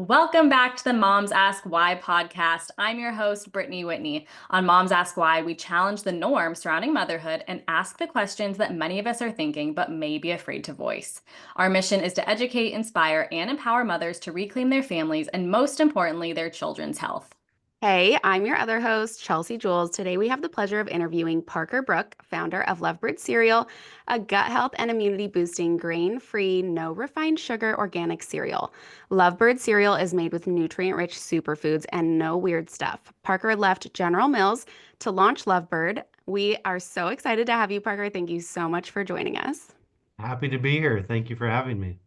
Welcome back to the Moms Ask Why podcast. I'm your host, Brittany Whitney. On Moms Ask Why, we challenge the norm surrounding motherhood and ask the questions that many of us are thinking but may be afraid to voice. Our mission is to educate, inspire, and empower mothers to reclaim their families and, most importantly, their children's health. Hey, I'm your other host, Chelsea Jules. Today we have the pleasure of interviewing Parker Brook, founder of Lovebird cereal, a gut health and immunity boosting, grain free, no refined sugar organic cereal. Lovebird cereal is made with nutrient rich superfoods and no weird stuff. Parker left General Mills to launch Lovebird. We are so excited to have you, Parker. Thank you so much for joining us. Happy to be here. Thank you for having me.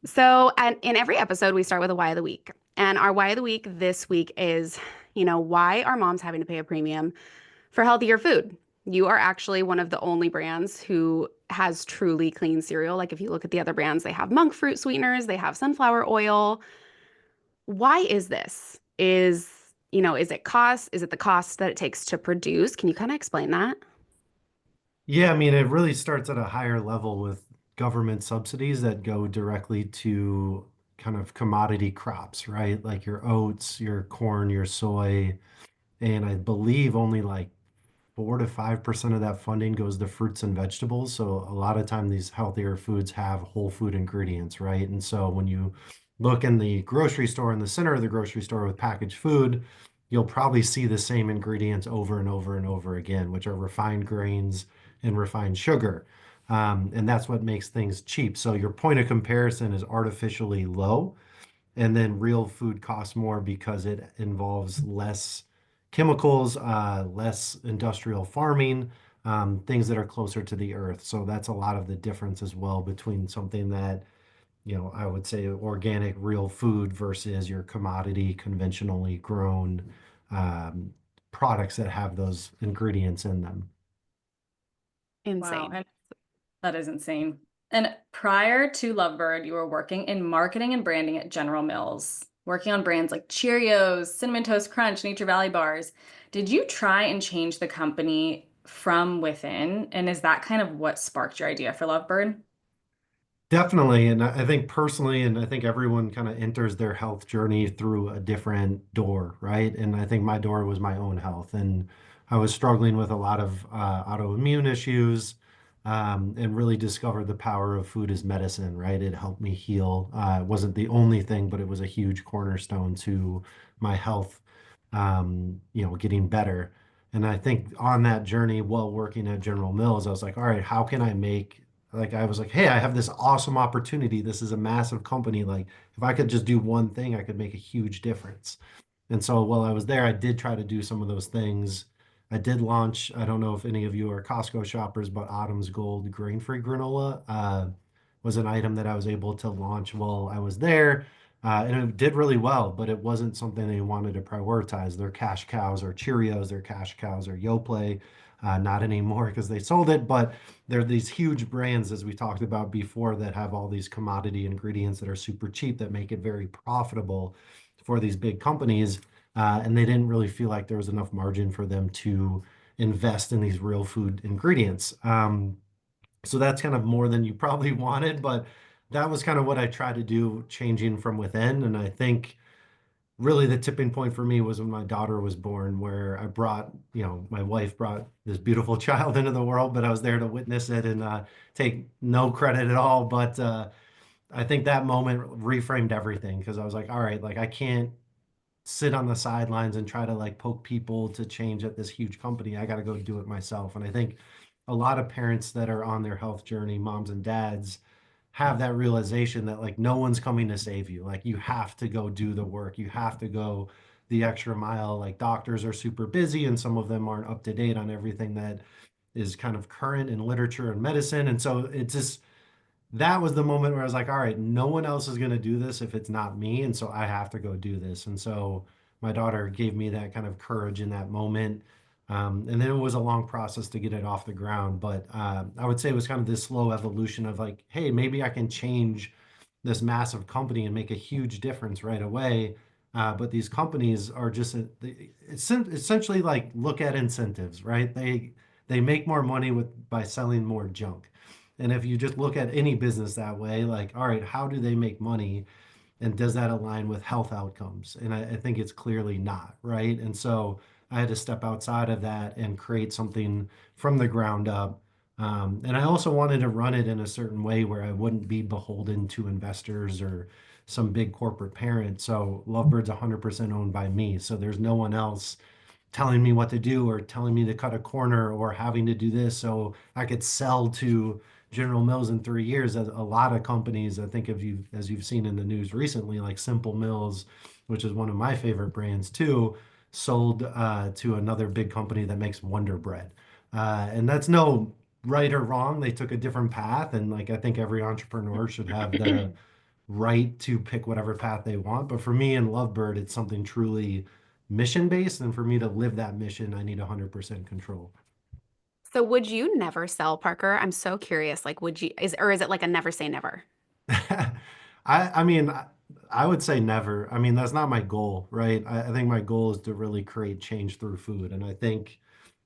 So, in every episode, we start with a why of the week. And our why of the week this week is, why are moms having to pay a premium for healthier food? You are actually one of the only brands who has truly clean cereal. Like if you look at the other brands, they have monk fruit sweeteners, they have sunflower oil. Why is this? Is it cost? Is it the cost that it takes to produce? Can you kind of explain that? Yeah, I mean, it really starts at a higher level with government subsidies that go directly to kind of commodity crops, right? Like your oats, your corn, your soy, and I believe only like 4 to 5% of that funding goes to fruits and vegetables. So a lot of time these healthier foods have whole food ingredients, right? And so when you look in the grocery store, in the center of the grocery store with packaged food, you'll probably see the same ingredients over and over and over again, which are refined grains and refined sugar. And that's what makes things cheap. So your point of comparison is artificially low, and then real food costs more because it involves less chemicals, less industrial farming, things that are closer to the earth. So that's a lot of the difference as well between something that, I would say organic, real food versus your commodity, conventionally grown um, products that have those ingredients in them. Wow, Insane. and that is insane. And prior to Lovebird, you were working in marketing and branding at General Mills, working on brands like Cheerios, Cinnamon Toast Crunch, Nature Valley bars. Did you try and change the company from within? And is that kind of what sparked your idea for Lovebird? Definitely. And I think personally, and I think everyone kind of enters their health journey through a different door, right? And I think my door was my own health. And I was struggling with a lot of autoimmune issues, and really discovered the power of food as medicine, right? It helped me heal. It wasn't the only thing, but it was a huge cornerstone to my health, getting better. And I think on that journey while working at General Mills, I was like, all right, how can I make like I was like, hey, I have this awesome opportunity. This is a massive company. Like, if I could just do one thing, I could make a huge difference. And so while I was there, I did try to do some of those things. I did launch, I don't know if any of you are Costco shoppers, but Autumn's Gold grain-free granola was an item that I was able to launch while I was there. And it did really well, but it wasn't something they wanted to prioritize. Their cash cows are Cheerios, their cash cows are Yoplait. Not anymore because they sold it, but they're these huge brands, as we talked about before, that have all these commodity ingredients that are super cheap that make it very profitable for these big companies. And they didn't really feel like there was enough margin for them to invest in these real food ingredients. So that's kind of more than you probably wanted, but that was kind of what I tried to do, changing from within. And I think really the tipping point for me was when my daughter was born, where I brought, my wife brought this beautiful child into the world, but I was there to witness it and take no credit at all. But I think that moment reframed everything because I was like, all right, like I can't sit on the sidelines and try to like poke people to change at this huge company. I got to go do it myself. And I think a lot of parents that are on their health journey, moms and dads, have that realization that like no one's coming to save you. Like you have to go do the work. You have to go the extra mile. Like doctors are super busy and some of them aren't up to date on everything that is kind of current in literature and medicine. And so it's just that was the moment where I was like, all right, no one else is going to do this if it's not me. And so I have to go do this. And so my daughter gave me that kind of courage in that moment. And then it was a long process to get it off the ground. But I would say it was kind of this slow evolution of like, hey, maybe I can change this massive company and make a huge difference right away. But these companies are just it's essentially like look at incentives, right? They make more money by selling more junk. And if you just look at any business that way, like, all right, how do they make money? And does that align with health outcomes? And I think it's clearly not, right? And so I had to step outside of that and create something from the ground up. And I also wanted to run it in a certain way where I wouldn't be beholden to investors or some big corporate parent. So Lovebird's 100% owned by me. So there's no one else telling me what to do or telling me to cut a corner or having to do this so I could sell to General Mills in 3 years. A lot of companies, I think, if you as you've seen in the news recently, like Simple Mills, which is one of my favorite brands too, sold to another big company that makes Wonder Bread. And that's no right or wrong. They took a different path, and like I think every entrepreneur should have the right to pick whatever path they want. But for me and Lovebird, it's something truly mission based. And for me to live that mission, I need 100% control. So would you never sell, Parker? I'm so curious. Like, would you, or is it like a never say never? I mean, I would say never. I mean, that's not my goal, right? I think my goal is to really create change through food. And I think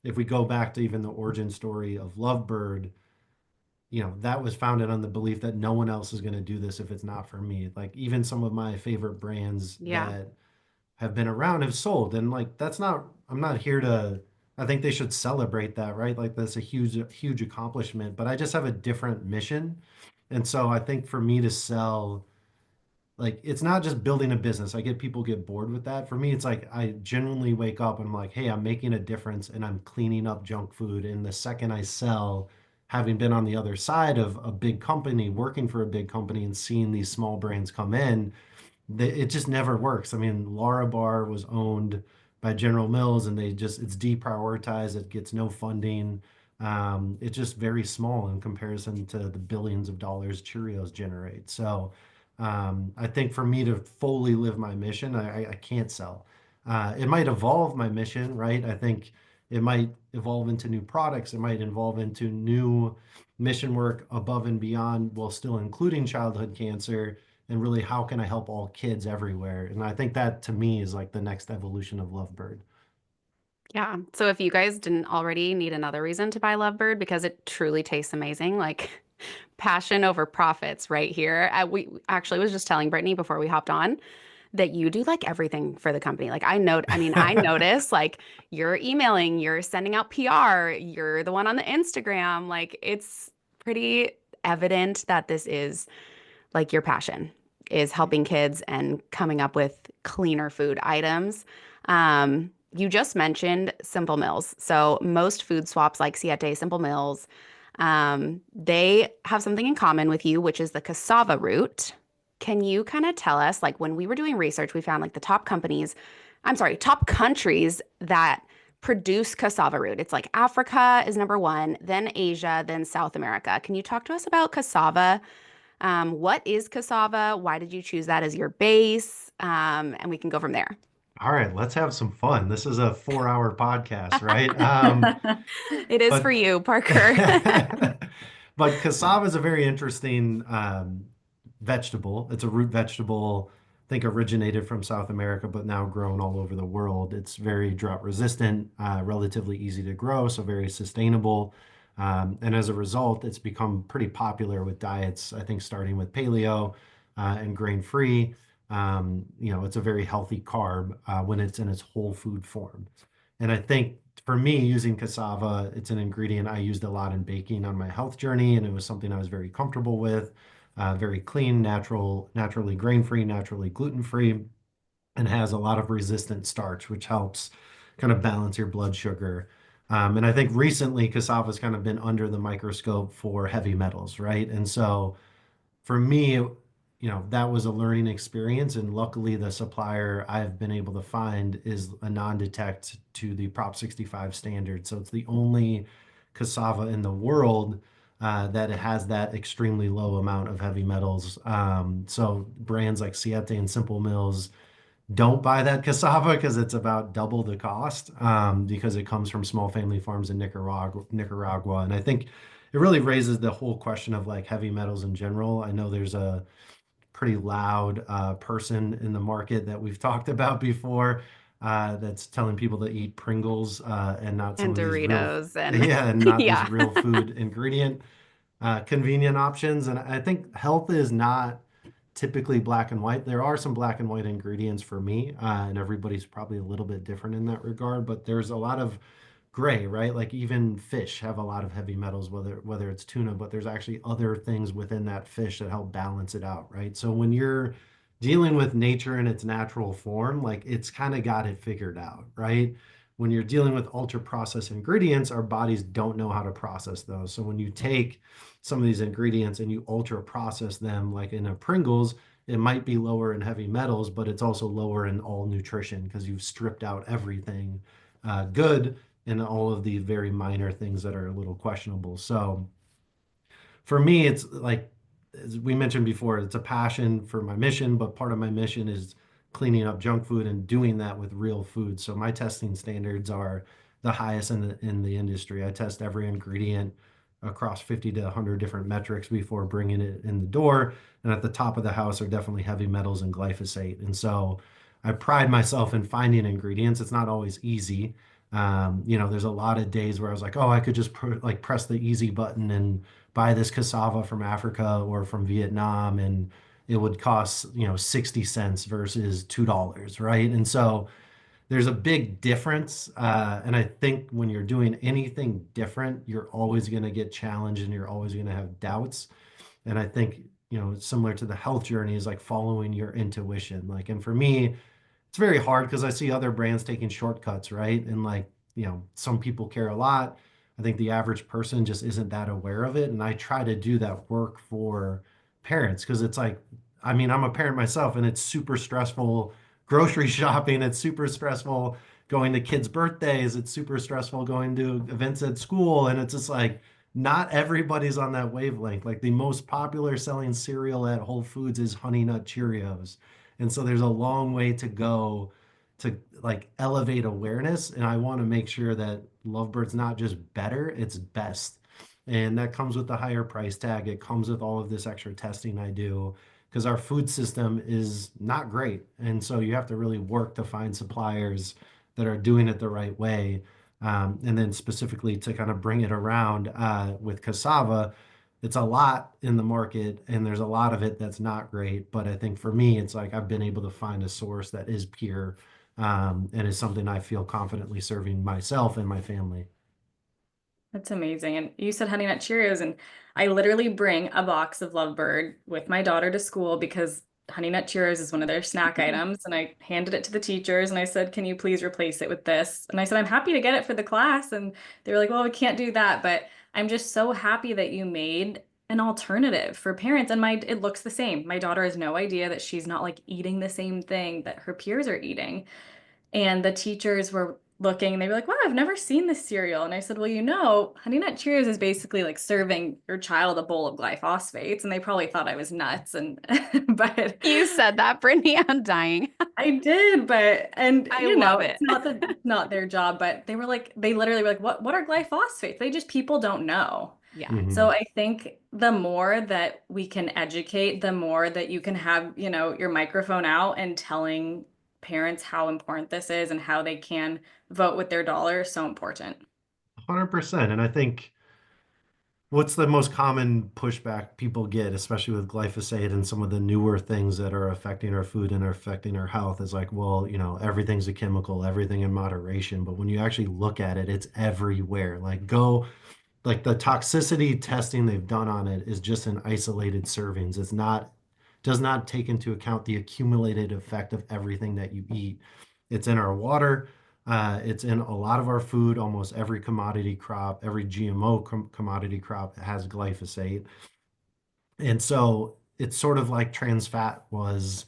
if we go back to even the origin story of Lovebird, that was founded on the belief that no one else is going to do this if it's not for me. Like even some of my favorite brands Yeah. that have been around have sold. And like that's not I'm not here to I think they should celebrate that, right? Like that's a huge accomplishment, but I just have a different mission. And so I think for me to sell, like it's not just building a business. I get people get bored with that. For me, it's like I genuinely wake up and I'm like, hey, I'm making a difference and I'm cleaning up junk food. And the second I sell, having been on the other side of a big company, working for a big company and seeing these small brands come in, it just never works. I mean, Laura Bar was owned by General Mills and it's deprioritized. It gets no funding. It's just very small in comparison to the billions of dollars Cheerios generate. So I think for me to fully live my mission, I can't sell. It might evolve my mission, right? I think it might evolve into new products. It might evolve into new mission work above and beyond while still including childhood cancer and really how can I help all kids everywhere? And I think that to me is like the next evolution of Lovebird. Yeah. So if you guys didn't already need another reason to buy Lovebird because it truly tastes amazing, like passion over profits right here. We actually was just telling Brittany before we hopped on that you do like everything for the company. Like I notice like you're emailing, you're sending out PR, you're the one on the Instagram. Like it's pretty evident that this is like your passion is helping kids and coming up with cleaner food items. You just mentioned Simple Mills. So most food swaps like Siete, Simple Mills, they have something in common with you, which is the cassava root. Can you kind of tell us, like when we were doing research, we found like the top countries that produce cassava root. It's like Africa is number one, then Asia, then South America. Can you talk to us about cassava? What is cassava? Why did you choose that as your base? And we can go from there. All right, let's have some fun. This is a 4-hour podcast, right? It is for But you, Parker. but cassava is a very interesting vegetable. It's a root vegetable, I think originated from South America, but now grown all over the world. It's very drought resistant, relatively easy to grow, so very sustainable. And as a result, it's become pretty popular with diets, I think starting with paleo and grain free. It's a very healthy carb when it's in its whole food form. And I think for me, using cassava, it's an ingredient I used a lot in baking on my health journey, and it was something I was very comfortable with. Very clean, naturally grain-free, naturally gluten-free, and has a lot of resistant starch, which helps kind of balance your blood sugar. And I think recently cassava's kind of been under the microscope for heavy metals, right? And so for me, that was a learning experience. And luckily, the supplier I've been able to find is a non-detect to the Prop 65 standard. So it's the only cassava in the world that it has that extremely low amount of heavy metals. So brands like Siete and Simple Mills don't buy that cassava because it's about double the cost because it comes from small family farms in Nicaragua. And I think it really raises the whole question of like heavy metals in general. I know there's a pretty loud person in the market that we've talked about before that's telling people to eat Pringles and not some And of these real, Doritos and yeah, and not these yeah. real food ingredient convenient options. And I think health is not typically black and white. There are some black and white ingredients for me, and everybody's probably a little bit different in that regard, but there's a lot of gray, right? Like even fish have a lot of heavy metals, whether it's tuna, but there's actually other things within that fish that help balance it out, right? So when you're dealing with nature in its natural form, like it's kind of got it figured out, right? When you're dealing with ultra processed ingredients, our bodies don't know how to process those. So when you take some of these ingredients and you ultra process them, like in a Pringles, it might be lower in heavy metals, but it's also lower in all nutrition because you've stripped out everything good and all of the very minor things that are a little questionable. So for me, it's like, as we mentioned before, it's a passion for my mission, but part of my mission is cleaning up junk food and doing that with real food. So my testing standards are the highest in the industry. I test every ingredient across 50 to 100 different metrics before bringing it in the door. And at the top of the house are definitely heavy metals and glyphosate. And so I pride myself in finding ingredients. It's not always easy. There's a lot of days where I was like, oh, I could just like press the easy button and buy this cassava from Africa or from Vietnam, and it would cost, 60 cents versus $2, right? And so there's a big difference. And I think when you're doing anything different, you're always going to get challenged and you're always going to have doubts. And I think, similar to the health journey is like following your intuition. Like, and for me, it's very hard because I see other brands taking shortcuts, right? And like, some people care a lot. I think the average person just isn't that aware of it. And I try to do that work for parents because it's like, I mean, I'm a parent myself and it's super stressful grocery shopping. It's super stressful going to kids' birthdays. It's super stressful going to events at school. And it's just like, not everybody's on that wavelength. Like the most popular selling cereal at Whole Foods is Honey Nut Cheerios. And so there's a long way to go to like elevate awareness. And I want to make sure that Lovebird's not just better, it's best. And that comes with the higher price tag. It comes with all of this extra testing I do because our food system is not great. And so you have to really work to find suppliers that are doing it the right way. And then specifically to kind of bring it around with cassava, it's a lot in the market and there's a lot of it that's not great. But I think for me, it's like I've been able to find a source that is pure and is something I feel confidently serving myself and my family. That's amazing. And you said Honey Nut Cheerios, and I literally bring a box of Lovebird with my daughter to school because Honey Nut Cheerios is one of their snack items. And I handed it to the teachers and I said, can you please replace it with this? And I said, I'm happy to get it for the class. And they were like, well, we can't do that. But I'm just so happy that you made an alternative for parents. And it looks the same. My daughter has no idea that she's not like eating the same thing that her peers are eating. And the teachers were looking and they were like, wow, I've never seen this cereal. And I said, well, Honey Nut Cheerios is basically like serving your child a bowl of glyphosates. And they probably thought I was nuts. And, but You said that, Brittany. I'm dying. I did, and I love it. it's not their job, but they literally were like, what are glyphosates? People don't know. Yeah. So I think the more that we can educate, the more that you can have, your microphone out and telling parents how important this is and how they can vote with their dollar is so important. 100%. And I think what's the most common pushback people get, especially with glyphosate and some of the newer things that are affecting our food and are affecting our health, is like, well, everything's a chemical, everything in moderation. But when you actually look at it, it's everywhere. Like the toxicity testing they've done on it is just in isolated servings. Does not take into account the accumulated effect of everything that you eat. It's in our water. It's in a lot of our food. Almost every commodity crop, every GMO commodity crop has glyphosate. And so it's sort of like trans fat was,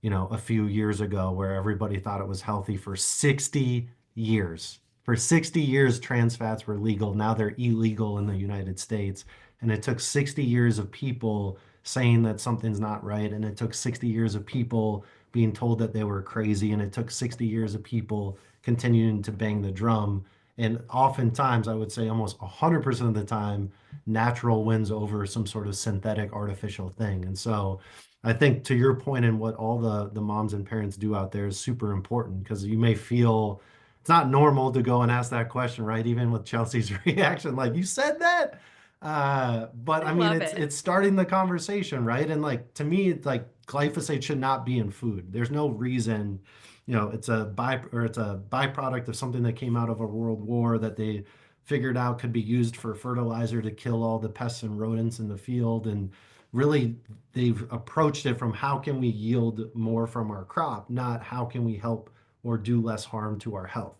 a few years ago where everybody thought it was healthy for 60 years. For 60 years, trans fats were legal. Now they're illegal in the United States. And it took 60 years of people saying that something's not right. And it took 60 years of people being told that they were crazy. And it took 60 years of people continuing to bang the drum. And oftentimes, I would say almost 100% of the time, natural wins over some sort of synthetic artificial thing. And so I think to your point and what all the moms and parents do out there is super important because you may feel it's not normal to go and ask that question, right? Even with Chelsea's reaction, like you said that. But I mean, love it's it. it's starting the conversation, right? And like to me, it's like glyphosate should not be in food. There's no reason, it's a byproduct of something that came out of a world war that they figured out could be used for fertilizer to kill all the pests and rodents in the field. And really, they've approached it from how can we yield more from our crop, not how can we help or do less harm to our health.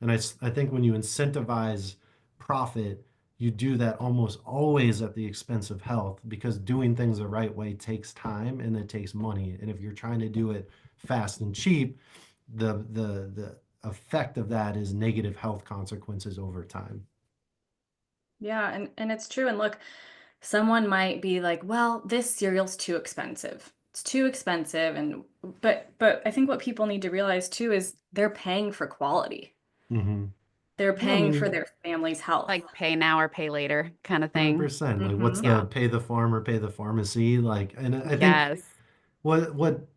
And I think when you incentivize profit, you do that almost always at the expense of health because doing things the right way takes time and it takes money. And if you're trying to do it fast and cheap, the effect of that is negative health consequences over time. Yeah, and it's true. And look, someone might be like, "Well, this cereal's too expensive. It's too expensive." And but I think what people need to realize too is they're paying for quality. Hmm. They're Yeah, I paying for mean, their family's health. Like pay now or pay later kind of thing. 100%. Like, what's Hmm. the Yeah. pay the farmer, pay the pharmacy? Like, and I think Yes. what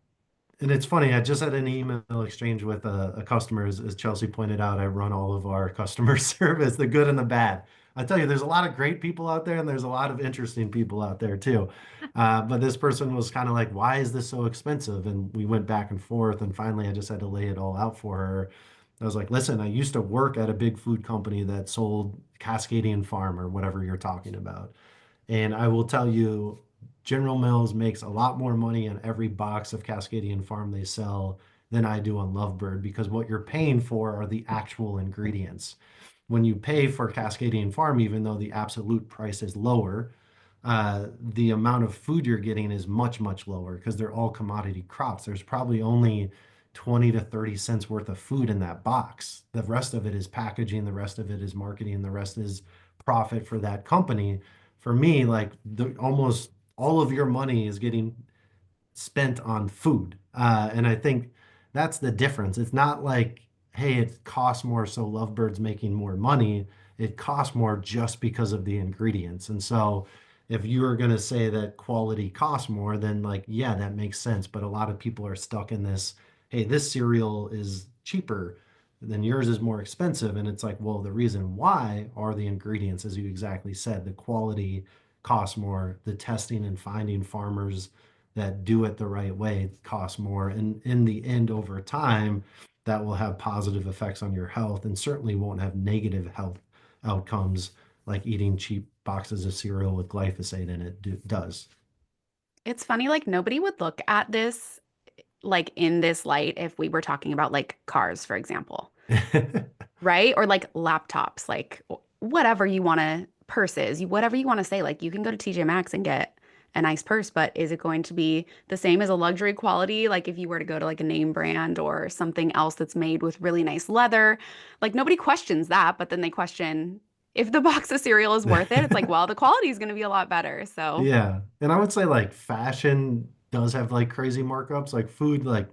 and it's funny, I just had an email exchange with a customer, as Chelsea pointed out. I run all of our customer service, the good and the bad. I tell you, there's a lot of great people out there, and there's a lot of interesting people out there too. But this person was kind of like, "Why is this so expensive?" And we went back and forth, and finally, I just had to lay it all out for her. I was like, "Listen, I used to work at a big food company that sold Cascadian Farm or whatever you're talking about." And I will tell you, General Mills makes a lot more money on every box of Cascadian Farm they sell than I do on Lovebird because what you're paying for are the actual ingredients. When you pay for Cascadian Farm, even though the absolute price is lower, the amount of food you're getting is much, much lower because they're all commodity crops. There's probably only 20 to 30 cents worth of food in that box. The rest of it is packaging, the rest of it is marketing, the rest is profit for that company. For me, like almost all of your money is getting spent on food. And I think that's the difference. It's not like, hey, it costs more, so Lovebird's making more money. It costs more just because of the ingredients. And so if you are going to say that quality costs more, then like, yeah, that makes sense. But a lot of people are stuck in this, hey, this cereal is cheaper, then yours is more expensive. And it's like, well, the reason why are the ingredients, as you exactly said, the quality costs more, the testing and finding farmers that do it the right way cost more. And in the end, over time, that will have positive effects on your health and certainly won't have negative health outcomes like eating cheap boxes of cereal with glyphosate in it does. It's funny, like nobody would look at this like in this light if we were talking about like cars, for example, right? Or like laptops, like whatever you want to, purses, whatever you want to say. Like you can go to TJ Maxx and get a nice purse, but is it going to be the same as a luxury quality? Like if you were to go to like a name brand or something else that's made with really nice leather, like nobody questions that, but then they question if the box of cereal is worth it. It's like, well, the quality is going to be a lot better. So. Yeah. And I would say like fashion does have like crazy markups, like food, like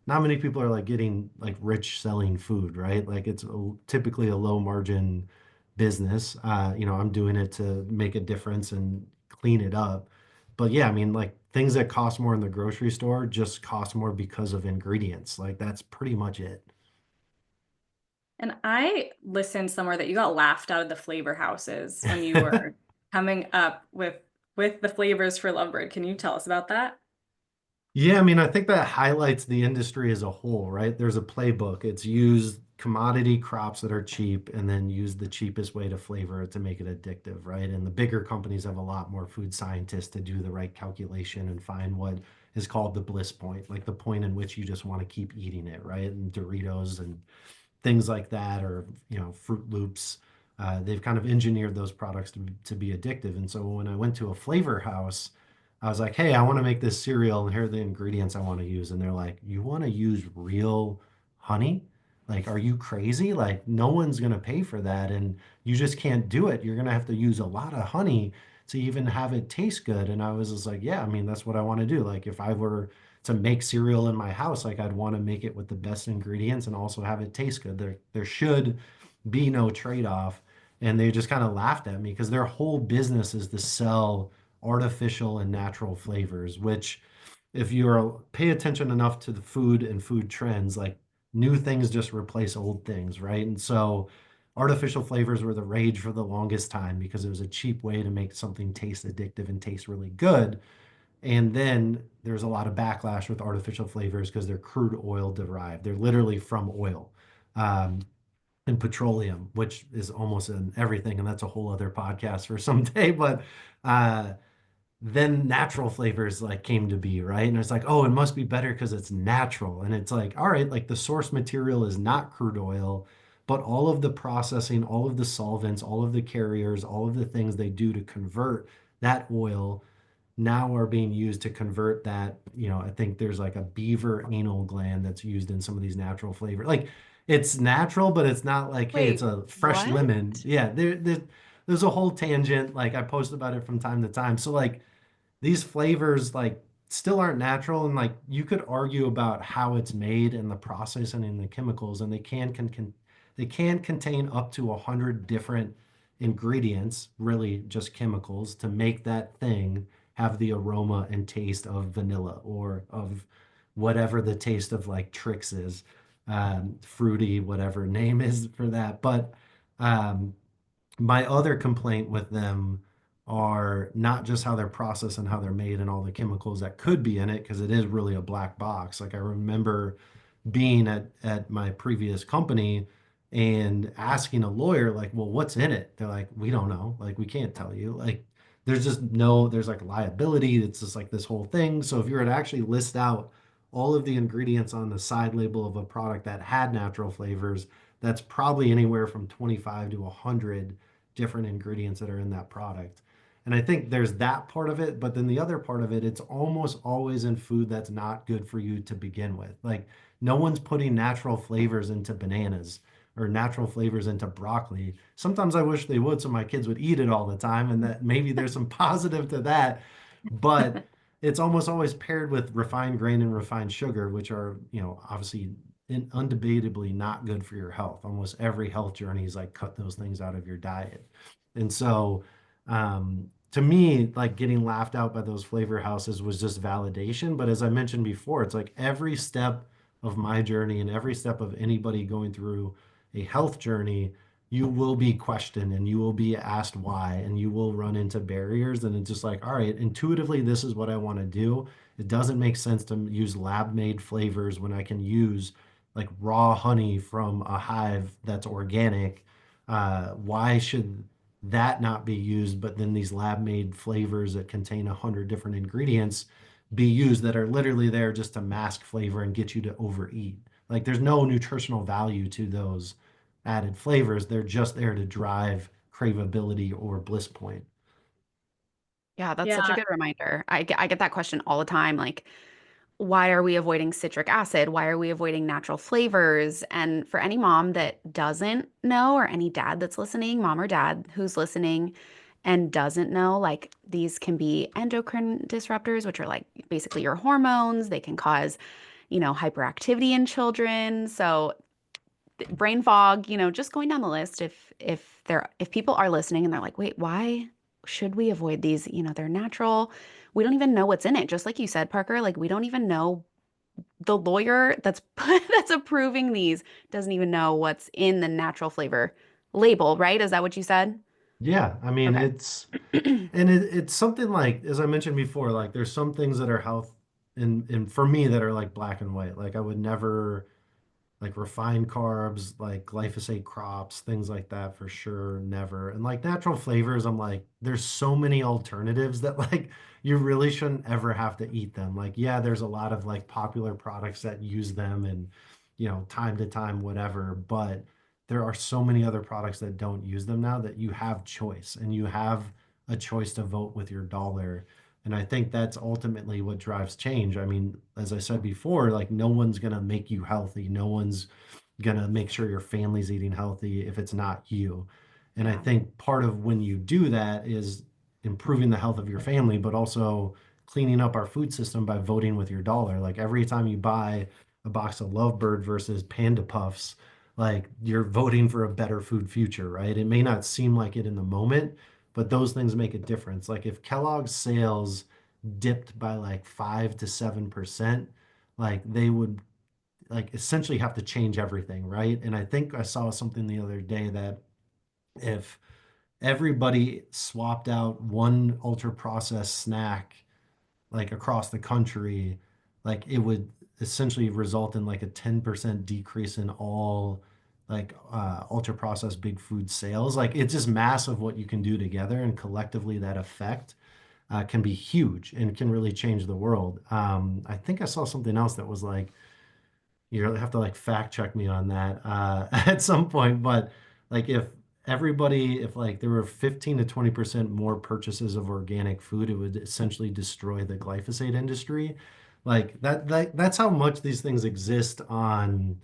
not many people are like getting like rich selling food, right? Like it's typically a low margin business. I'm doing it to make a difference and clean it up. But yeah, I mean, like things that cost more in the grocery store just cost more because of ingredients. Like that's pretty much it. And I listened somewhere that you got laughed out of the flavor houses when you were coming up with the flavors for Lovebird. Can you tell us about that? Yeah, I mean, I think that highlights the industry as a whole, right? There's a playbook. It's use commodity crops that are cheap and then use the cheapest way to flavor it to make it addictive, right? And the bigger companies have a lot more food scientists to do the right calculation and find what is called the bliss point, like the point in which you just want to keep eating it, right? And Doritos and things like that, or Fruit Loops. They've kind of engineered those products to be addictive. And so when I went to a flavor house, I was like, hey, I want to make this cereal, and here are the ingredients I want to use. And they're like, you want to use real honey? Like, are you crazy? Like, no one's going to pay for that. And you just can't do it. You're going to have to use a lot of honey to even have it taste good. And I was just like, yeah, I mean, that's what I want to do. Like, if I were to make cereal in my house, like I'd want to make it with the best ingredients and also have it taste good. There should be no trade-off. And they just kind of laughed at me because their whole business is to sell artificial and natural flavors, which if you're pay attention enough to the food and food trends, like new things just replace old things, right? And so artificial flavors were the rage for the longest time because it was a cheap way to make something taste addictive and taste really good. And then there's a lot of backlash with artificial flavors because they're crude oil derived. They're literally from oil. Um, and petroleum, which is almost in everything, and that's a whole other podcast for some day. But uh, then natural flavors like came to be, right? And it's like, oh, it must be better because it's natural. And it's like, all right, like the source material is not crude oil, but all of the processing, all of the solvents, all of the carriers, all of the things they do to convert that oil now are being used to convert that. I think there's like a beaver anal gland that's used in some of these natural flavors. Like it's natural, but it's not like, hey, it's Wait, a fresh what? lemon. Yeah, there's a whole tangent. Like I post about it from time to time. So like these flavors like still aren't natural, and like you could argue about how it's made and the processing and the chemicals, and they can contain up to 100 different ingredients, really just chemicals, to make that thing have the aroma and taste of vanilla or of whatever the taste of like Trix is, fruity, whatever name is for that. But um, my other complaint with them are not just how they're processed and how they're made and all the chemicals that could be in it, because it is really a black box. Like I remember being at my previous company and asking a lawyer, like, well, what's in it? They're like, we don't know. Like, we can't tell you. Like, there's like liability. It's just like this whole thing. So if you were to actually list out all of the ingredients on the side label of a product that had natural flavors, that's probably anywhere from 25 to 100 different ingredients that are in that product. And I think there's that part of it, but then the other part of it, it's almost always in food that's not good for you to begin with. Like no one's putting natural flavors into bananas or natural flavors into broccoli. Sometimes I wish they would so my kids would eat it all the time and that maybe there's some positive to that, but it's almost always paired with refined grain and refined sugar, which are, obviously undebatably not good for your health. Almost every health journey is like cut those things out of your diet. And so, to me, like getting laughed out by those flavor houses was just validation. But as I mentioned before, it's like every step of my journey and every step of anybody going through a health journey, you will be questioned and you will be asked why, and you will run into barriers. And it's just like, all right, intuitively, this is what I want to do. It doesn't make sense to use lab made flavors when I can use like raw honey from a hive that's organic. Why should that not be used, but then these lab made flavors that contain 100 different ingredients be used that are literally there just to mask flavor and get you to overeat? Like there's no nutritional value to those added flavors. They're just there to drive craveability or bliss point. Yeah, that's such a Yeah. good reminder. I get that question all the time. Like, why are we avoiding citric acid? Why are we avoiding natural flavors? And for any mom that doesn't know, or any dad that's listening, mom or dad who's listening and doesn't know, like these can be endocrine disruptors, which are like basically your hormones. They can cause, hyperactivity in children. So brain fog, just going down the list, if people are listening and they're like, wait, why should we avoid these? They're natural. We don't even know what's in it. Just like you said, Parker, like we don't even know, the lawyer that's that's approving these doesn't even know what's in the natural flavor label, right? Is that what you said? Yeah, I mean Okay. it's something like as I mentioned before, like there's some things that are health and for me that are like black and white. Like I would never like refined carbs, like glyphosate crops, things like that for sure, never. And like natural flavors, I'm like, there's so many alternatives that like you really shouldn't ever have to eat them. Like, yeah, there's a lot of like popular products that use them and, time to time, whatever, but there are so many other products that don't use them now that you have choice and you have a choice to vote with your dollar. And I think that's ultimately what drives change. I mean, as I said before, like no one's going to make you healthy. No one's going to make sure your family's eating healthy if it's not you. And I Yeah. think part of when you do that is improving the health of your family, but also cleaning up our food system by voting with your dollar. Like every time you buy a box of Lovebird versus Panda Puffs, like you're voting for a better food future, right? It may not seem like it in the moment, but those things make a difference. Like if Kellogg's sales dipped by like 5 to 7%, like they would like essentially have to change everything, right? And I think I saw something the other day that if everybody swapped out one ultra processed snack like across the country, like it would essentially result in like a 10% decrease in all like ultra processed big food sales. Like it's just massive what you can do together, and collectively that effect can be huge and can really change the world. I think I saw something else that was like, you have to like fact check me on that at some point, but like if like there were 15 to 20% more purchases of organic food, it would essentially destroy the glyphosate industry. Like that's how much these things exist on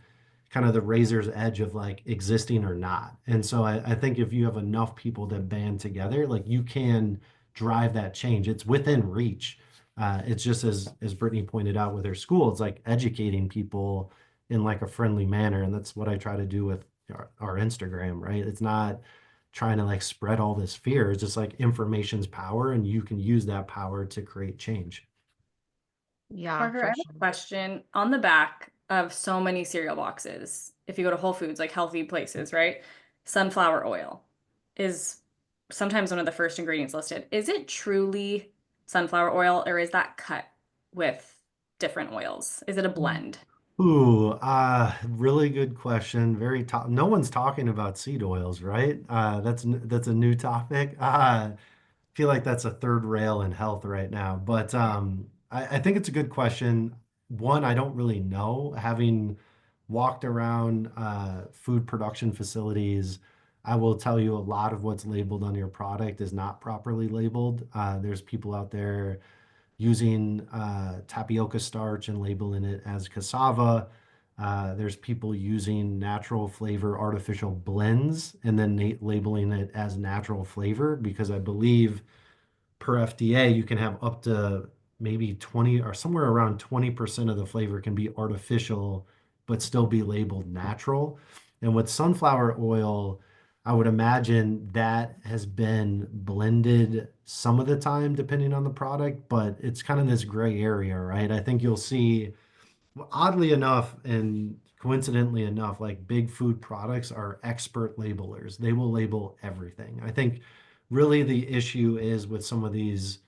kind of the razor's edge of like existing or not. And so I think if you have enough people that band together, like you can drive that change. It's within reach. It's just as Brittany pointed out with her school, it's like educating people in like a friendly manner, and that's what I try to do with our Instagram, right? It's not trying to like spread all this fear. It's just like information's power, and you can use that power to create change. Yeah, Parker, I for have sure. a question. On the back of so many cereal boxes, if you go to Whole Foods, like healthy places, right? Sunflower oil is sometimes one of the first ingredients listed. Is it truly sunflower oil, or is that cut with different oils? Is it a blend? Ooh, really good question. Very top. No one's talking about seed oils, right? That's a new topic. Feel like that's a third rail in health right now. But I think it's a good question. One, I don't really know. Having walked around food production facilities, I will tell you a lot of what's labeled on your product is not properly labeled. There's people out there using tapioca starch and labeling it as cassava. There's people using natural flavor artificial blends and then labeling it as natural flavor, because I believe per FDA, you can have up to maybe 20 or somewhere around 20% of the flavor can be artificial, but still be labeled natural. And with sunflower oil, I would imagine that has been blended some of the time, depending on the product, but it's kind of this gray area, right? I think you'll see, oddly enough, and coincidentally enough, like big food products are expert labelers. They will label everything. I think really the issue is with some of these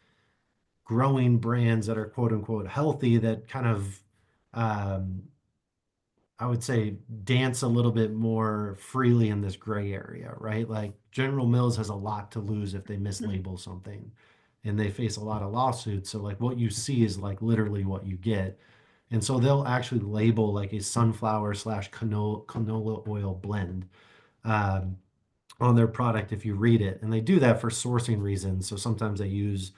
growing brands that are quote unquote healthy that kind of um, I would say dance a little bit more freely in this gray area, right? Like General Mills has a lot to lose if they mislabel something, and they face a lot of lawsuits. So like what you see is like literally what you get. And so they'll actually label like a sunflower slash canola oil blend um, on their product if you read it. And they do that for sourcing reasons. So sometimes they use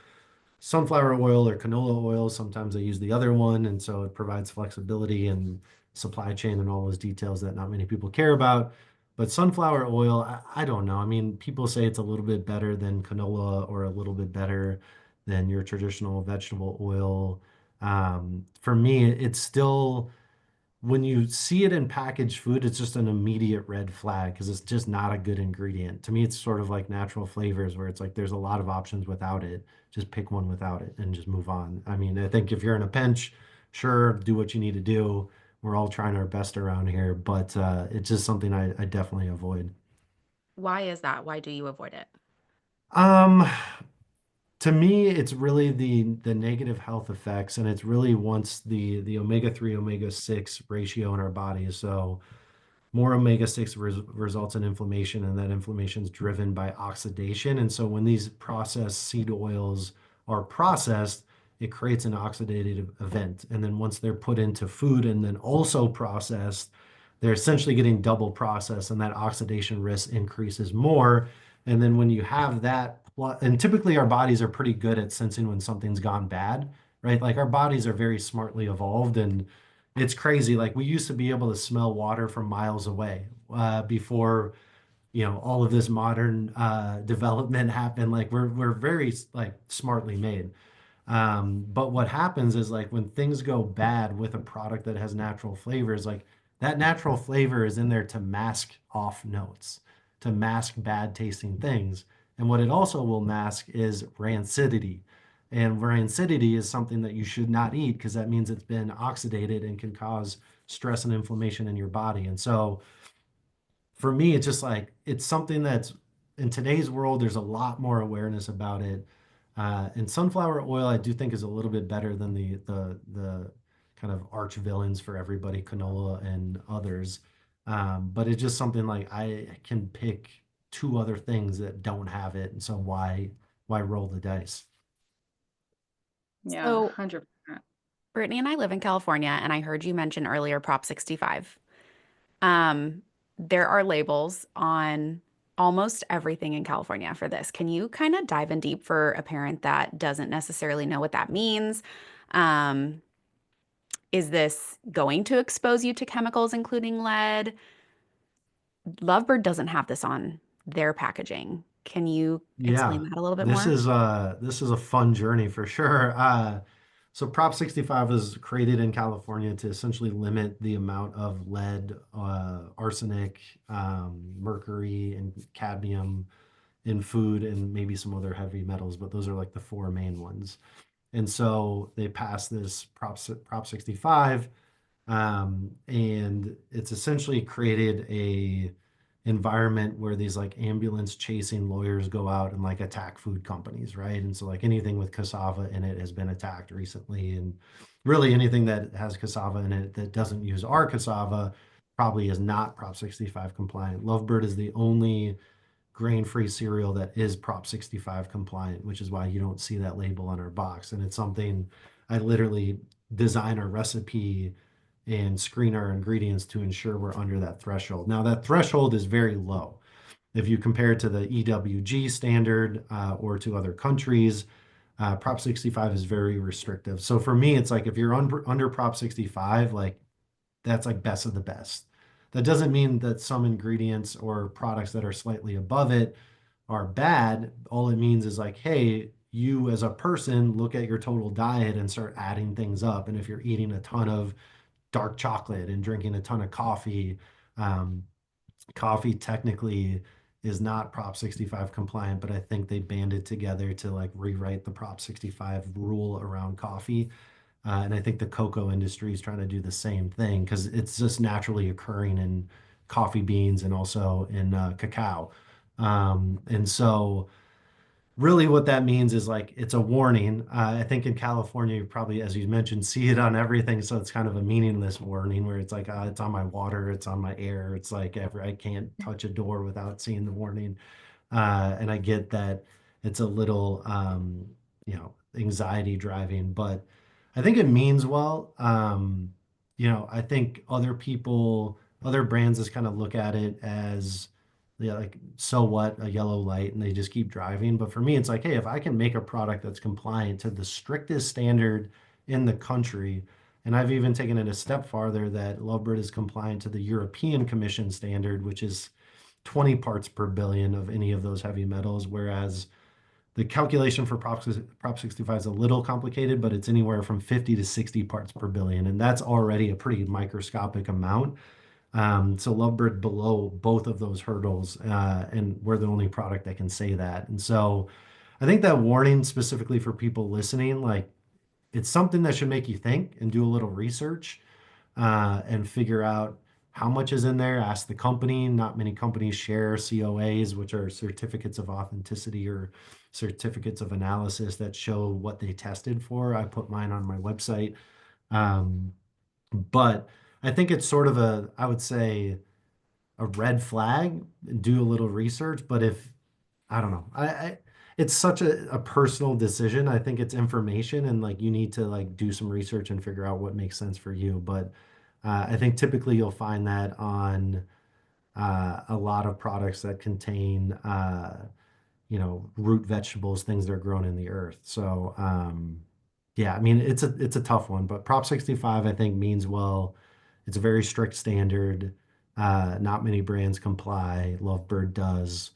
sunflower oil or canola oil. Sometimes they use the other one. And so it provides flexibility and supply chain and all those details that not many people care about. But sunflower oil, I don't know. I mean, people say it's a little bit better than canola or a little bit better than your traditional vegetable oil. For me, it's still, when you see it in packaged food, it's just an immediate red flag because it's just not a good ingredient. To me, it's sort of like natural flavors where it's like there's a lot of options without it. Just pick one without it and just move on. I mean, I think if you're in a pinch, sure, do what you need to do. We're all trying our best around here, but it's just something I definitely avoid. Why is that? Why do you avoid it? Um, to me, it's really the negative health effects, and it's really once the omega-3 omega-6 ratio in our bodies. So more omega-6 results in inflammation, and that inflammation is driven by oxidation. And so when these processed seed oils are processed, it creates an oxidative event. And then once they're put into food and then also processed, they're essentially getting double processed, and that oxidation risk increases more. And then when you have that, and typically our bodies are pretty good at sensing when something's gone bad, right? Like our bodies are very smartly evolved, and it's crazy. Like we used to be able to smell water from miles away before, all of this modern development happened. Like we're very like smartly made. But what happens is like when things go bad with a product that has natural flavors, like that natural flavor is in there to mask off notes, to mask bad tasting things. And what it also will mask is rancidity. And rancidity is something that you should not eat because that means it's been oxidated and can cause stress and inflammation in your body. And so for me, it's just like it's something that's in today's world, there's a lot more awareness about it. And sunflower oil, I do think is a little bit better than the kind of arch villains for everybody, canola and others. But it's just something like I can pick two other things that don't have it, and so why roll the dice? Yeah, So 100%. Brittany and I live in California, and I heard you mention earlier Prop 65. Um, there are labels on almost everything in California for this. Can you kind of dive in deep for a parent that doesn't necessarily know what that means? Um, is this going to expose you to chemicals, including lead? Lovebird doesn't have this on their packaging. Can you explain Yeah, that a little bit this more? is this is a fun journey for sure. So Prop 65 was created in California to essentially limit the amount of lead, arsenic, mercury, and cadmium in food and maybe some other heavy metals, but those are like the four main ones. And so they passed this Prop 65, and it's essentially created a environment where these like ambulance chasing lawyers go out and like attack food companies, right? And so like anything with cassava in it has been attacked recently, and really anything that has cassava in it that doesn't use our cassava probably is not Prop 65 compliant. Lovebird is the only grain-free cereal that is Prop 65 compliant, which is why you don't see that label on our box. And it's something I literally design our recipe and screen our ingredients to ensure we're under that threshold. Now, that threshold is very low. If you compare it to the EWG standard or to other countries, Prop 65 is very restrictive. So for me, it's like if you're under Prop 65, like that's like best of the best. That doesn't mean that some ingredients or products that are slightly above it are bad. All it means is like, hey, you as a person look at your total diet and start adding things up. And if you're eating a ton of dark chocolate and drinking a ton of coffee, um, coffee technically is not Prop 65 compliant, but I think they banded together to like rewrite the Prop 65 rule around coffee. And I think the cocoa industry is trying to do the same thing because it's just naturally occurring in coffee beans and also in cacao. And so really what that means is like it's a warning. I think in California, you probably, as you mentioned, see it on everything. So it's kind of a meaningless warning where it's like, it's on my water, it's on my air. It's like I can't touch a door without seeing the warning. And I get that it's a little, anxiety driving, but I think it means well. I think other brands just kind of look at it as, yeah, like, so what, a yellow light, and they just keep driving. But for me, it's like, hey, if I can make a product that's compliant to the strictest standard in the country, and I've even taken it a step farther that Lovebird is compliant to the European Commission standard, which is 20 parts per billion of any of those heavy metals, whereas the calculation for Prop 65 is a little complicated, but it's anywhere from 50 to 60 parts per billion. And that's already a pretty microscopic amount. So Lovebird below both of those hurdles, and we're the only product that can say that. And so I think that warning specifically for people listening, like it's something that should make you think and do a little research and figure out how much is in there. Ask the company. Not many companies share COAs, which are certificates of authenticity or certificates of analysis that show what they tested for. I put mine on my website. Um, but I think it's sort of I would say, a red flag. Do a little research. But if, I don't know, it's such a personal decision. I think it's information and like you need to like do some research and figure out what makes sense for you. But I think typically you'll find that on a lot of products that contain root vegetables, things that are grown in the earth. So, yeah, I mean, it's a tough one, but Prop 65, I think, means well. It's a very strict standard. Not many brands comply. Lovebird does.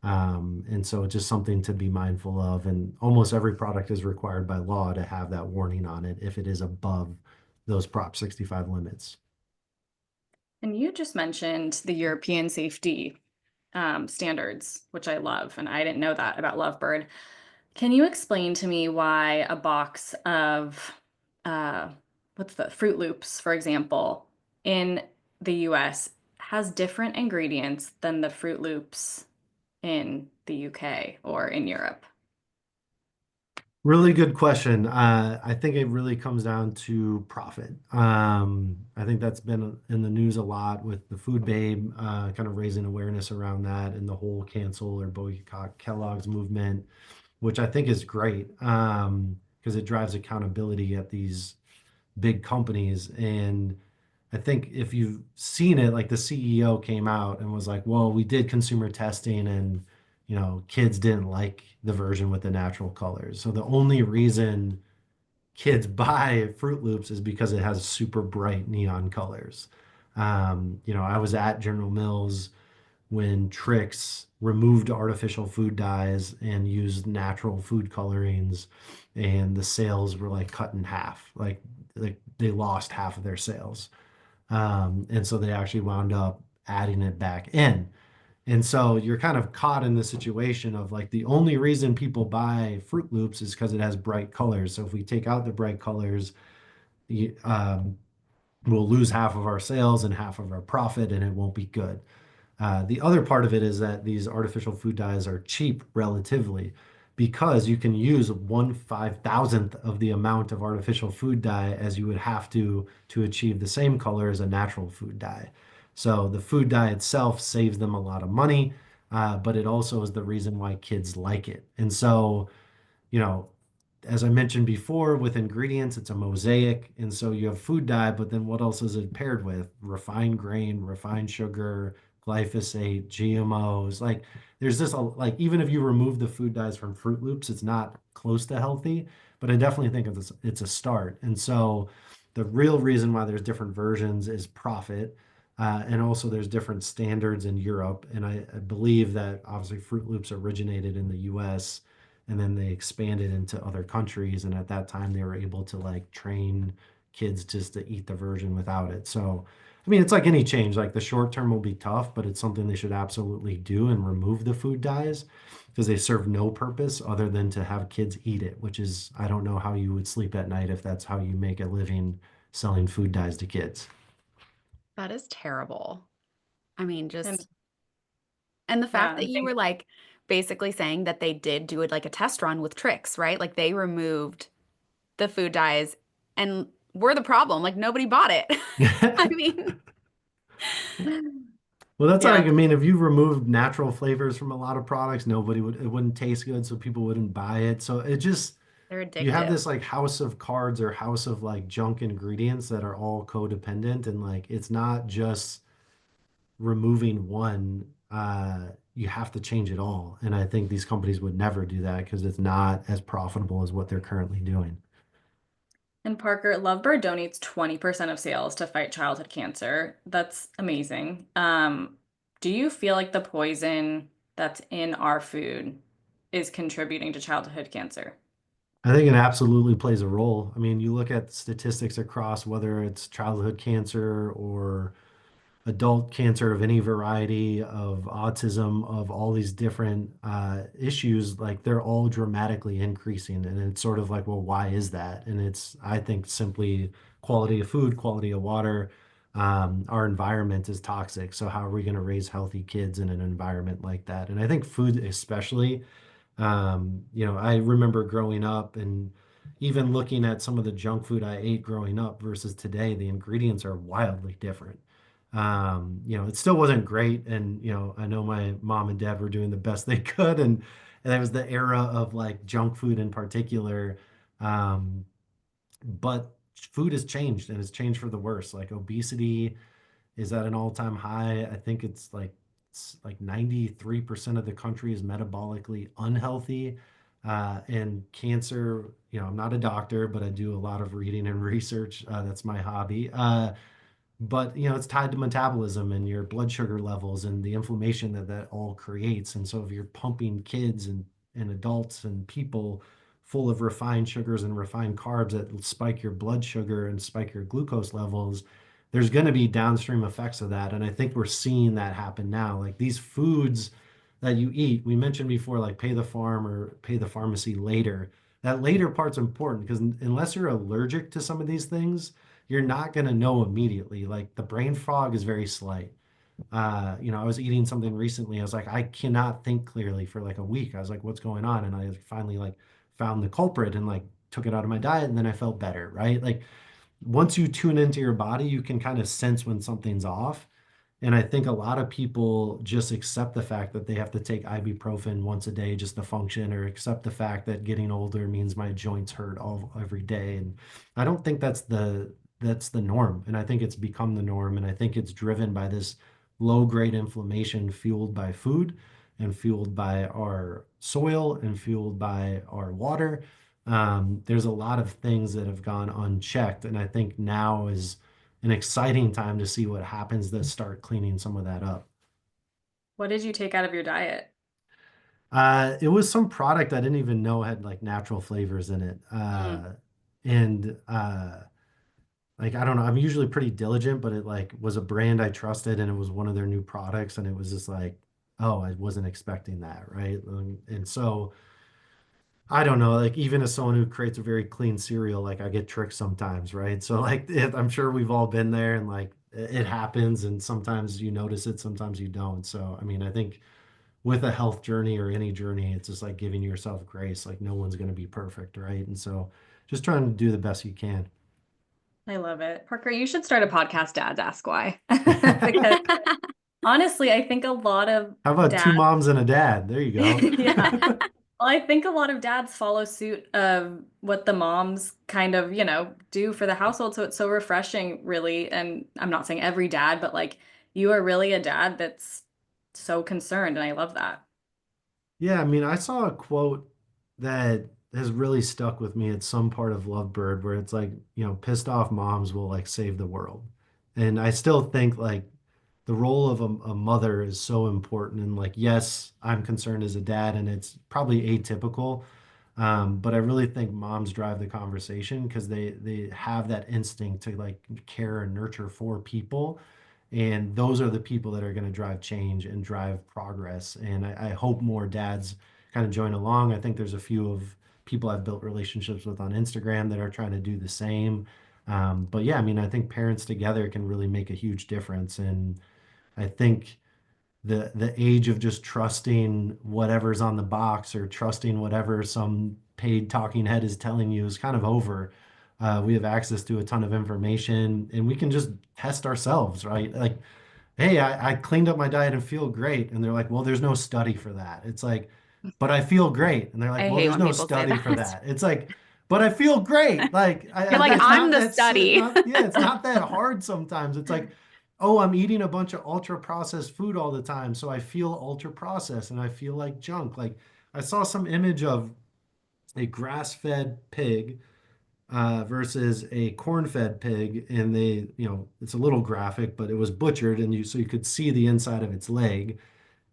And so it's just something to be mindful of. And almost every product is required by law to have that warning on it if it is above those Prop 65 limits. And you just mentioned the European safety standards, which I love, and I didn't know that about Lovebird. Can you explain to me why a box of uh, what's the Fruit Loops, for example, in the US has different ingredients than the Fruit Loops in the UK or in Europe? Really good question. I think it really comes down to profit. I think that's been in the news a lot with the Food Babe, kind of raising awareness around that and the whole cancel or boycott Kellogg's movement, which I think is great, because it drives accountability at these big companies. And I think if you've seen it, like the CEO came out and was like, well, we did consumer testing and, kids didn't like the version with the natural colors. So the only reason kids buy Fruit Loops is because it has super bright neon colors. I was at General Mills when Trix removed artificial food dyes and used natural food colorings, and the sales were like cut in half. Like they lost half of their sales. And so they actually wound up adding it back in. And so you're kind of caught in the situation of like the only reason people buy Fruit Loops is because it has bright colors. So if we take out the bright colors, you, we'll lose half of our sales and half of our profit, and it won't be good. The other part of it is that these artificial food dyes are cheap relatively because you can use 1/5000th of the amount of artificial food dye as you would have to achieve the same color as a natural food dye. So the food dye itself saves them a lot of money, but it also is the reason why kids like it. And so, you know, as I mentioned before, with ingredients, it's a mosaic. And so you have food dye, but then what else is it paired with? Refined grain, refined sugar, glyphosate, GMOs. Like there's this, like, even if you remove the food dyes from Fruit Loops, it's not close to healthy, but I definitely think it's a start. And so the real reason why there's different versions is profit. And also there's different standards in Europe. And I believe that obviously Fruit Loops originated in the US and then they expanded into other countries. And at that time, they were able to like train kids just to eat the version without it. So, I mean, it's like any change, like the short term will be tough, but it's something they should absolutely do and remove the food dyes because they serve no purpose other than to have kids eat it, which is, I don't know how you would sleep at night if that's how you make a living selling food dyes to kids. That is terrible. I mean, And just and the fact yeah, that and you think were like basically saying that they did do it like a test run with tricks, right? Like they removed the food dyes and we're the problem. Like nobody bought it. I mean, Well, that's yeah, like, I mean, if you removed natural flavors from a lot of products, it wouldn't taste good, so people wouldn't buy it. So it just, they're you have addictive. this like house of cards or house of like junk ingredients that are all codependent, and like it's not just removing one, you have to change it all. And I think these companies would never do that because it's not as profitable as what they're currently doing. and Parker, Lovebird donates 20% of sales to fight childhood cancer. That's amazing. Do you feel like the poison that's in our food is contributing to childhood cancer? I think it absolutely plays a role. I mean, you look at statistics across whether it's childhood cancer or adult cancer of any variety, of autism, of all these different issues, like they're all dramatically increasing. And it's sort of like, well, why is that? And it's, I think, simply quality of food, quality of water. Our environment is toxic. So how are we going to raise healthy kids in an environment like that? And I think food, especially, I remember growing up and even looking at some of the junk food I ate growing up versus today, the ingredients are wildly different. It still wasn't great. And, I know my mom and dad were doing the best they could. And that was the era of like junk food in particular. Um, but food has changed and it's changed for the worse. Like obesity is at an all-time high. I think it's like 93% of the country is metabolically unhealthy. And cancer, I'm not a doctor, but I do a lot of reading and research. That's my hobby. But it's tied to metabolism and your blood sugar levels and the inflammation that all creates. And so if you're pumping kids and adults and people full of refined sugars and refined carbs that spike your blood sugar and spike your glucose levels, there's going to be downstream effects of that. And I think we're seeing that happen now. Like these foods that you eat, we mentioned before, like pay the farm or pay the pharmacy later. That later part's important because unless you're allergic to some of these things, you're not going to know immediately. Like the brain fog is very slight. I was eating something recently. I was like, I cannot think clearly for like a week. I was like, what's going on? And I finally like found the culprit and like took it out of my diet, and then I felt better, right? Like once you tune into your body, you can kind of sense when something's off. And I think a lot of people just accept the fact that they have to take ibuprofen once a day just to function, or accept the fact that getting older means my joints hurt every day. And I don't think that's the norm. And I think it's become the norm. And I think it's driven by this low grade inflammation fueled by food and fueled by our soil and fueled by our water. There's a lot of things that have gone unchecked. And I think now is an exciting time to see what happens to start cleaning some of that up. What did you take out of your diet? It was some product I didn't even know had like natural flavors in it. Mm. And like I don't know, I'm usually pretty diligent, but it like was a brand I trusted and it was one of their new products and it was just like, oh, I wasn't expecting that, right? And so I don't know, like even as someone who creates a very clean cereal, like I get tricked sometimes, right? So like I'm sure we've all been there and like it happens and sometimes you notice it, sometimes you don't. So I mean, I think with a health journey or any journey, it's just like giving yourself grace. Like no one's going to be perfect, right? And so just trying to do the best you can. I love it. Parker, you should start a podcast, Dads Ask Why. Because honestly, I think a lot of How about two dads, moms and a dad? There you go. yeah. Well, I think a lot of dads follow suit of what the moms kind of, do for the household. So it's so refreshing, really. And I'm not saying every dad, but like you are really a dad that's so concerned. And I love that. Yeah, I mean, I saw a quote that has really stuck with me at some part of Lovebird where it's like, pissed off moms will like save the world. And I still think like the role of a mother is so important. And like, yes, I'm concerned as a dad, and it's probably atypical. But I really think moms drive the conversation because they have that instinct to like care and nurture for people. And those are the people that are going to drive change and drive progress. And I hope more dads kind of join along. I think there's a few of people I've built relationships with on Instagram that are trying to do the same. But yeah, I mean, I think parents together can really make a huge difference. And I think the age of just trusting whatever's on the box or trusting whatever some paid talking head is telling you is kind of over. We have access to a ton of information and we can just test ourselves, right? Like, hey, I cleaned up my diet and feel great. And they're like, well, there's no study for that. It's like, but I feel great. And they're like, I well, hate there's when no people say study for that. that. It's like, but I feel great. Like, You're like, it's I'm not the that, it's study. not, yeah, it's not that hard sometimes. It's like, oh, I'm eating a bunch of ultra processed food all the time. So I feel ultra processed and I feel like junk. Like, I saw some image of a grass-fed pig versus a corn-fed pig, and it's a little graphic, but it was butchered, and you could see the inside of its leg,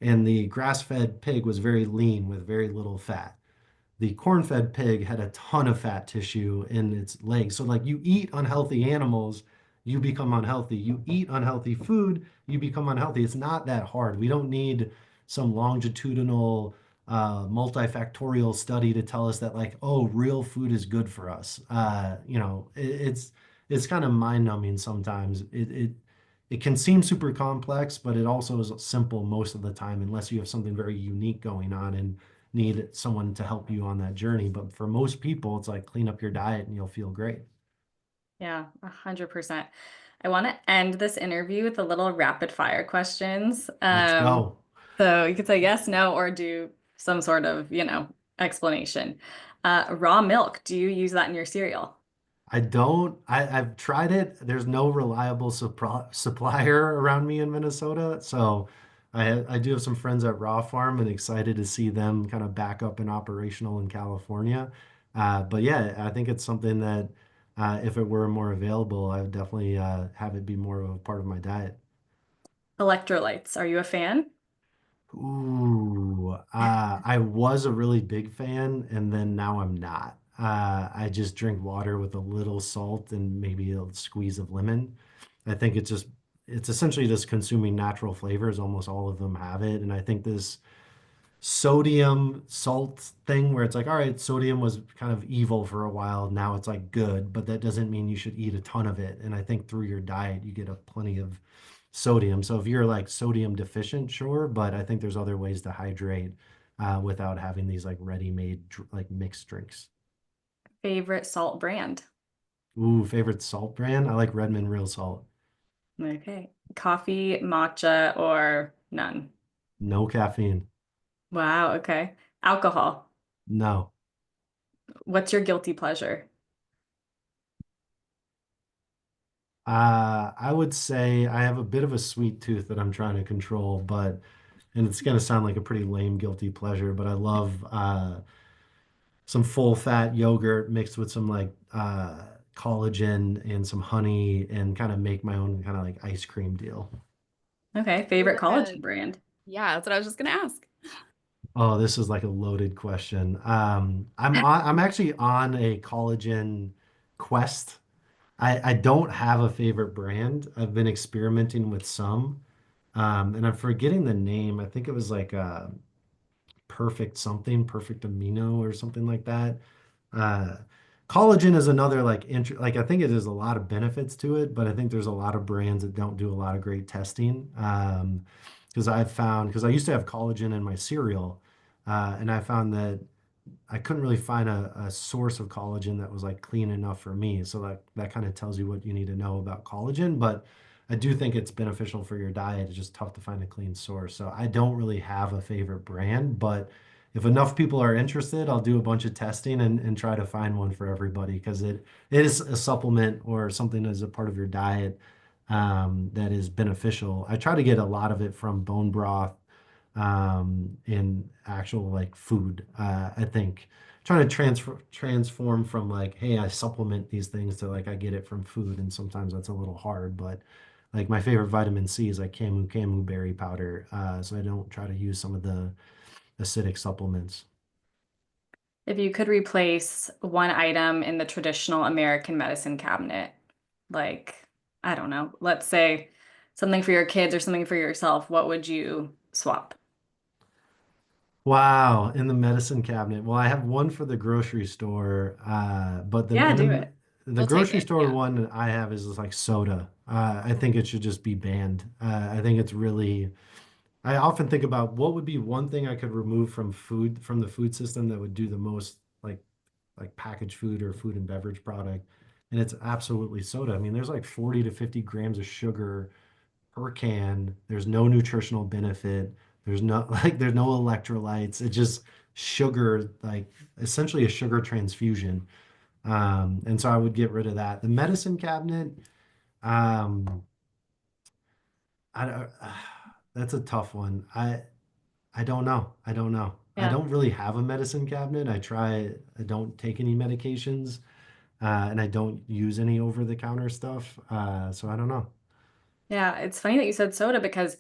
and the grass-fed pig was very lean with very little fat. The corn-fed pig had a ton of fat tissue in its legs. So like you eat unhealthy animals, you become unhealthy. You eat unhealthy food, you become unhealthy. It's not that hard. We don't need some longitudinal multifactorial study to tell us that like, oh, real food is good for us. It's kind of mind-numbing sometimes. It can seem super complex, but it also is simple most of the time, unless you have something very unique going on and need someone to help you on that journey. But for most people, it's like clean up your diet and you'll feel great. Yeah, 100%. I want to end this interview with a little rapid fire questions. Let's go. So you could say yes, no, or do some sort of, explanation. Raw milk, do you use that in your cereal? I don't. I've tried it. There's no reliable supplier around me in Minnesota, so I do have some friends at Raw Farm and excited to see them kind of back up and operational in California. But yeah, I think it's something that if it were more available, I would definitely have it be more of a part of my diet. Electrolytes, are you a fan? Ooh, I was a really big fan, and then now I'm not. I just drink water with a little salt and maybe a squeeze of lemon. I think it's essentially just consuming natural flavors. Almost all of them have it, and I think this sodium salt thing where it's like, all right, sodium was kind of evil for a while. Now it's like good, but that doesn't mean you should eat a ton of it. And I think through your diet, you get a plenty of sodium. So if you're like sodium deficient, sure, but I think there's other ways to hydrate. without having these like ready-made like mixed drinks. Favorite salt brand? Ooh, favorite salt brand? I like Redmond Real Salt. Okay. Coffee, matcha, or none? No caffeine. Wow, okay. Alcohol. No. What's your guilty pleasure? I would say I have a bit of a sweet tooth that I'm trying to control, but and it's gonna sound like a pretty lame guilty pleasure, but I love some full fat yogurt mixed with some like collagen and some honey and kind of make my own kind of like ice cream deal. Okay. You're Favorite like a, collagen brand? yeah, that's what I was just gonna ask. Oh, this is like a loaded question. I'm actually on a collagen quest. I don't have a favorite brand. I've been experimenting with some. And I'm forgetting the name. I think it was like perfect something, perfect amino or something like that. Uh, Collagen is another like like I think it is a lot of benefits to it, but I think there's a lot of brands that don't do a lot of great testing. Because I've found because I used to have collagen in my cereal, and I found that I couldn't really find a source of collagen that was like clean enough for me. So that kind of tells you what you need to know about collagen. But I do think it's beneficial for your diet. It's just tough to find a clean source. So I don't really have a favorite brand, but if enough people are interested, I'll do a bunch of testing and try to find one for everybody because it is a supplement or something as a part of your diet that is beneficial. I try to get a lot of it from bone broth in actual like food. I think trying to transform from like, hey, I supplement these things to like I get it from food, and sometimes that's a little hard. But like my favorite vitamin C is like camu berry powder, so I don't try to use some of the acidic supplements. If you could replace one item in the traditional American medicine cabinet, like, I don't know, let's say something for your kids or something for yourself, what would you swap? Wow, in the medicine cabinet. Well, I have one for the grocery store, but Yeah, do it. the We'll take grocery it. store Yeah. one I have is like soda. I think it should just be banned. I think it's really. I often think about what would be one thing I could remove from the food system that would do the most like packaged food or food and beverage product, and it's absolutely soda. I mean, there's like 40 to 50 grams of sugar per can. There's no nutritional benefit. There's no there's no electrolytes. It's just sugar, like essentially a sugar transfusion. And so I would get rid of that. The medicine cabinet, um, I don't, that's a tough one. I don't know. I don't know. I Yeah. don't really have a medicine cabinet. I don't take any medications, and I don't use any over-the-counter stuff. So I don't know. Yeah, it's funny that you said soda because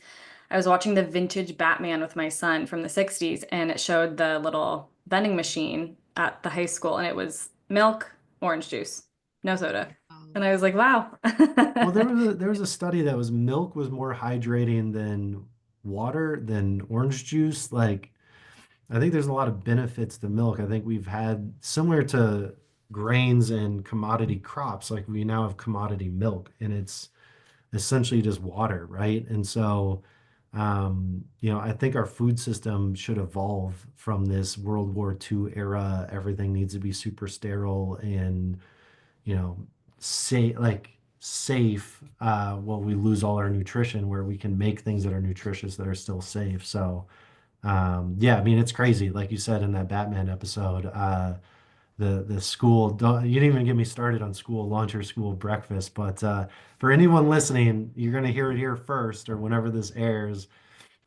I was watching the vintage Batman with my son from the 60s and it showed the little vending machine at the high school and it was milk, orange juice, no soda. Um, And I was like, wow. Well, there was a study that was milk was more hydrating than water than orange juice. Like I think there's a lot of benefits to milk. I think we've had similar to grains and commodity crops, like we now have commodity milk, and it's essentially just water, right? And so, I think our food system should evolve from this World War II era. Everything needs to be super sterile and you know, safe, while we lose all our nutrition, where we can make things that are nutritious that are still safe. So, yeah, I mean, it's crazy. Like you said in that Batman episode, the school, don't, you didn't even get me started on school lunch or school breakfast, but for anyone listening, you're going to hear it here first or whenever this airs.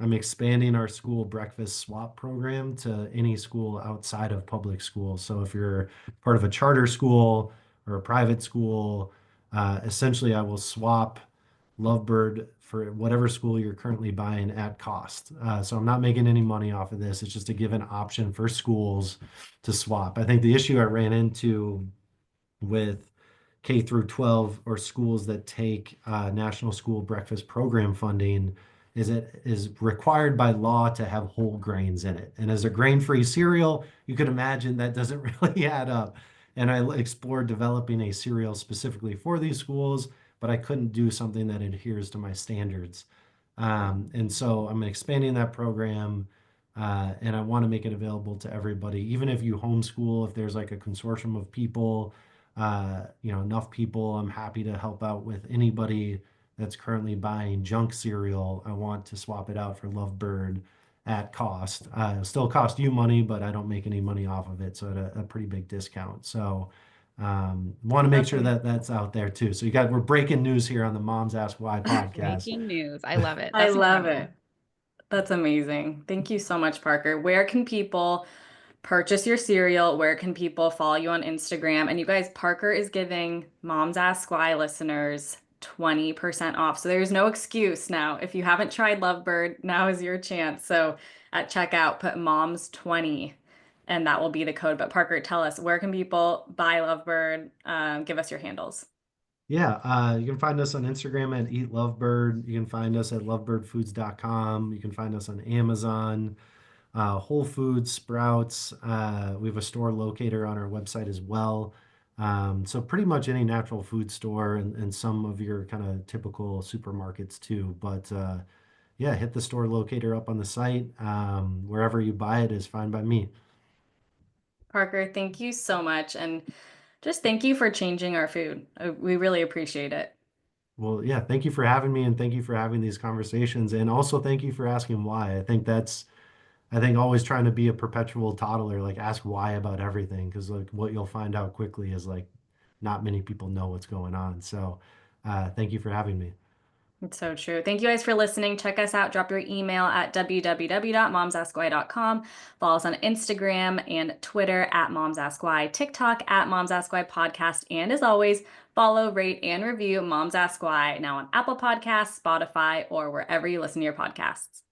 I'm expanding our school breakfast swap program to any school outside of public schools. So if you're part of a charter school or a private school, essentially I will swap Lovebird for whatever school you're currently buying at cost. So I'm not making any money off of this. It's just to give an option for schools to swap. I think the issue I ran into with K through 12 or schools that take National School Breakfast Program funding is it is required by law to have whole grains in it. And as a grain-free cereal, you could imagine that doesn't really add up. And I explored developing a cereal specifically for these schools, but I couldn't do something that adheres to my standards. And so I'm expanding that program. And I want to make it available to everybody, even if you homeschool, if there's like a consortium of people, enough people, I'm happy to help out with anybody that's currently buying junk cereal. I want to swap it out for Lovebird at cost. It'll still cost you money, but I don't make any money off of it, so at a pretty big discount. So want to make That's sure that that's out there too. So we're breaking news here on the Moms Ask Why podcast. Breaking news. I love it. I That's love incredible. it. That's amazing. Thank you so much, Parker. Where can people purchase your cereal? Where can people follow you on Instagram? And you guys, Parker is giving Moms Ask Why listeners 20% off. So there's no excuse now. If you haven't tried Lovebird, now is your chance. So at checkout, put moms20 and that will be the code. But Parker, tell us, where can people buy Lovebird? Give us your handles. Yeah, you can find us on Instagram at Eat Lovebird. You can find us at lovebirdfoods.com. You can find us on Amazon, Whole Foods, Sprouts. We have a store locator on our website as well. So pretty much any natural food store and some of your kind of typical supermarkets too. But yeah, hit the store locator up on the site. Wherever you buy it is fine by me. Parker, thank you so much. And just thank you for changing our food. We really appreciate it. Well, yeah, thank you for having me and thank you for having these conversations. And also thank you for asking why. I think always trying to be a perpetual toddler, like ask why about everything, because like what you'll find out quickly is like not many people know what's going on. So thank you for having me. It's so true. Thank you guys for listening. Check us out. Drop your email at www.momsaskwhy.com. Follow us on Instagram and Twitter at momsaskwhy, TikTok at momsaskwhy podcast. And as always, follow, rate, and review Moms Ask Why now on Apple Podcasts, Spotify, or wherever you listen to your podcasts.